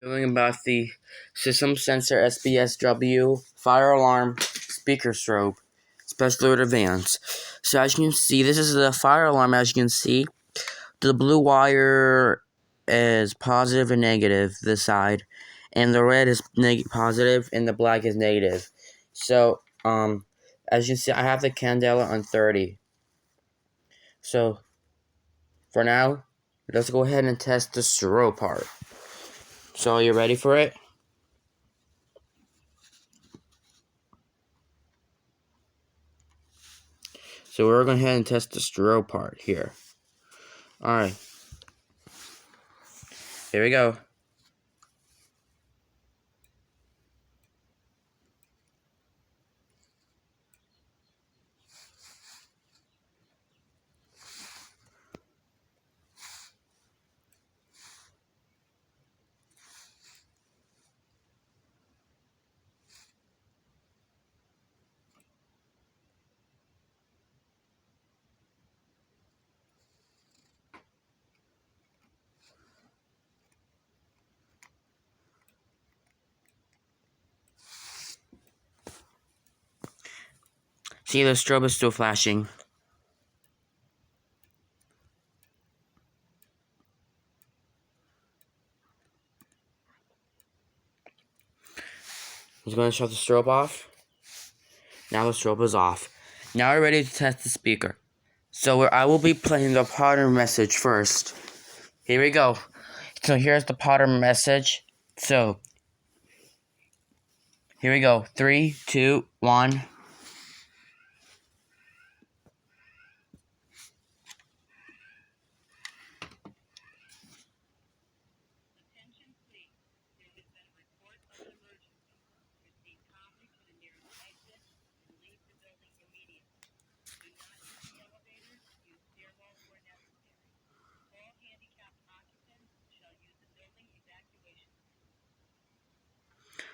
Doing about the system sensor SpSW fire alarm speaker strobe, especially with advance. So as you can see, this is the fire alarm. As you can see, the blue wire is positive and negative this side, and the red is positive and the black is negative. So as you can see, I have the candela on 30. So for now, let's go ahead and test the strobe part. So are you ready for it? So we're going to go ahead and test the strobe part here. Alright. Here we go. See, the strobe is still flashing. I'm just going to shut the strobe off. Now the strobe is off. Now we're ready to test the speaker. So I will be playing the pattern message first. Here we go. So here's the pattern message. So here we go. 3, 2, 1.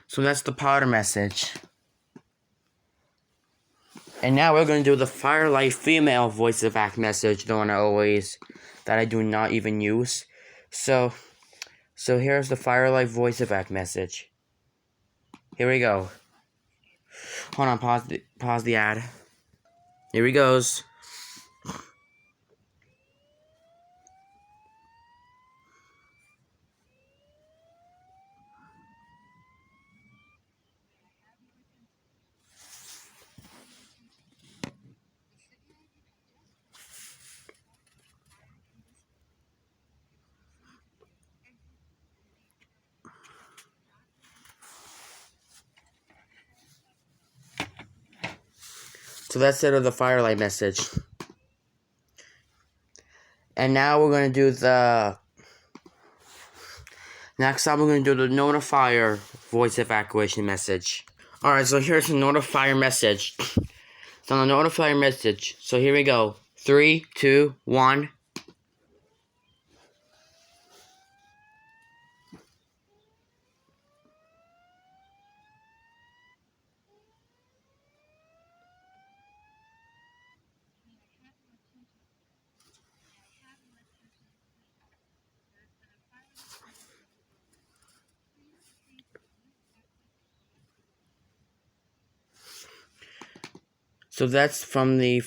So that's the pattern message. And now we're going to do the Firelight female voice of act message, the one that I do not even use. So here's the Firelight voice of act message. Here we go. Hold on, pause the ad. Here he goes. So that's it of the Firelight message. And now we're going to do the... Next up, we're going to do the notifier voice evacuation message. Alright, so here's the notifier message. It's on the notifier message. So here we go. 3, 2, 1. So that's from the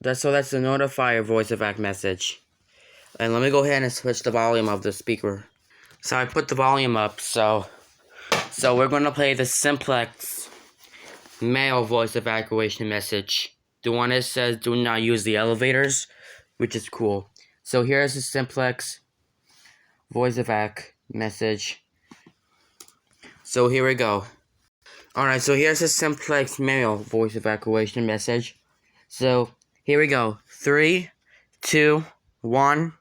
that's the notifier voice evac message. And let me go ahead and switch the volume of the speaker. So I put the volume up, so we're gonna play the simplex male voice evacuation message. The one that says do not use the elevators, which is cool. So here's the simplex voice evac message. So here we go. Alright, so here's the simplex male voice evacuation message. So here we go. 3, 2, 1.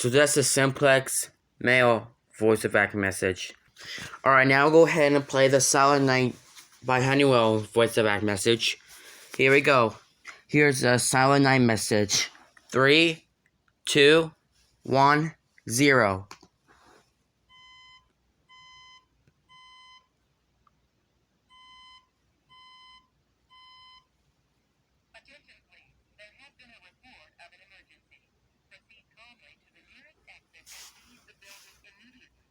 So that's the simplex male voice of act message. Alright, now go ahead and play the Silent Night by Honeywell voice of act message. Here we go. Here's the Silent Night message. 3, 2, 1, 0. Attention please. There has been a report of an emergency. Proceed calmly to the nearest exit and leave the building immediately.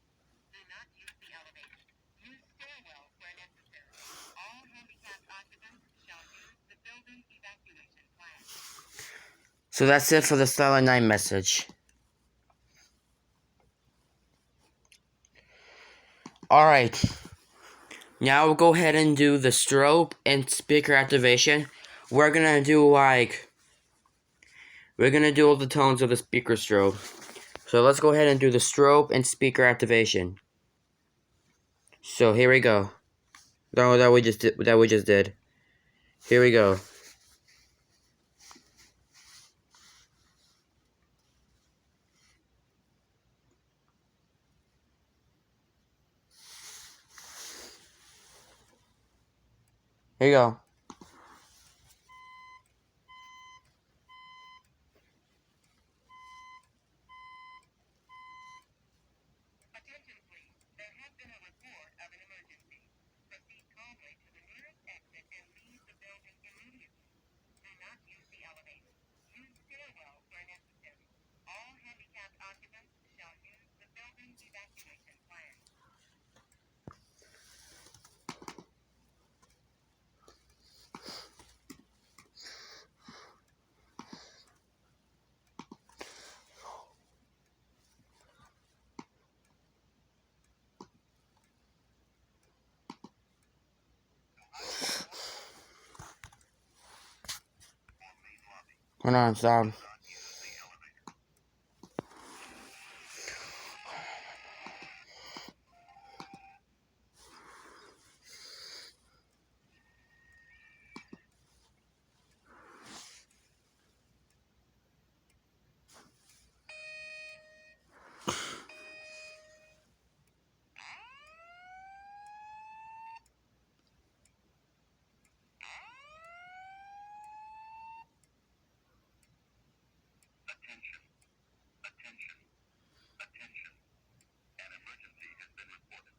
Do not use the elevator. Use stairwells where necessary. All handicapped occupants shall use the building evacuation plan. So that's it for the Silent Night message. Alright. Now we'll go ahead and do the strobe and speaker activation. We're gonna do all the tones of the speaker strobe. So let's go ahead and do the strobe and speaker activation. So here we go. That we just did. Here we go. Here you go. Attention please. There has been a report of an emergency. Proceed calmly to the nearest exit and leave the building immediately. Do not use the elevator. Use stairwells where necessary. All handicapped occupants shall use the building evacuation plan. Hold on, stop. Attention. Attention. Attention. An emergency has been reported.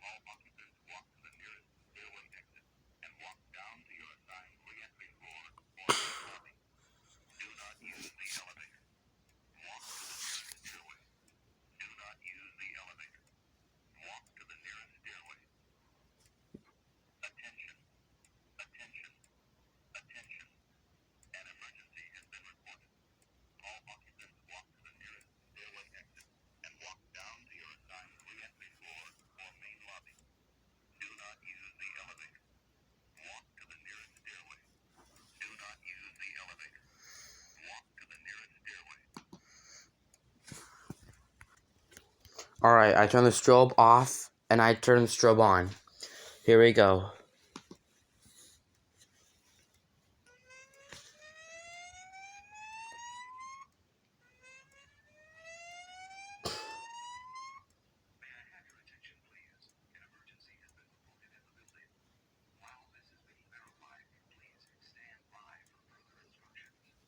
All occupants walk to the nearest stairway exit and walk down to your assigned re-entry floor or main lobby. Do not use the elevator. Walk to the nearest stairway. Do not use the elevator. Walk to the nearest stairway. Attention. Attention. Attention. An emergency has been reported. All occupants walk to the nearest stairway exit and walk down to your assigned re-entry floor or main lobby. Do not use the elevator. Walk to the nearest stairway. Do not use the elevator. Walk to the nearest stairway. Alright, I turn the strobe off and I turn the strobe on. Here we go. May I have your attention, please? An emergency has been reported in the building. While this is being verified, please stand by for further instructions.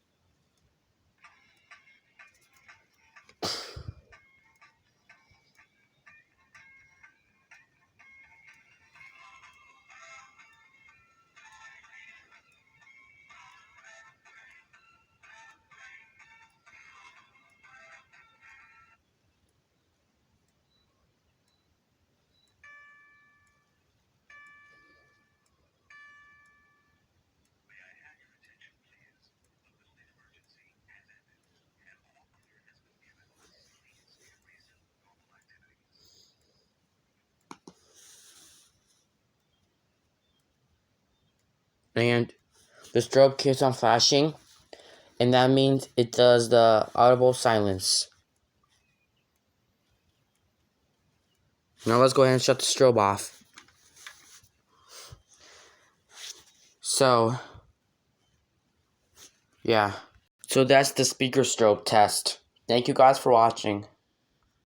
May I have your attention, please? The building emergency has ended, and all clear has been given. Please resume normal activities. And the strobe keeps on flashing, and that means it does the audible silence. Now let's go ahead and shut the strobe off. So, yeah. So that's the speaker strobe test. Thank you guys for watching.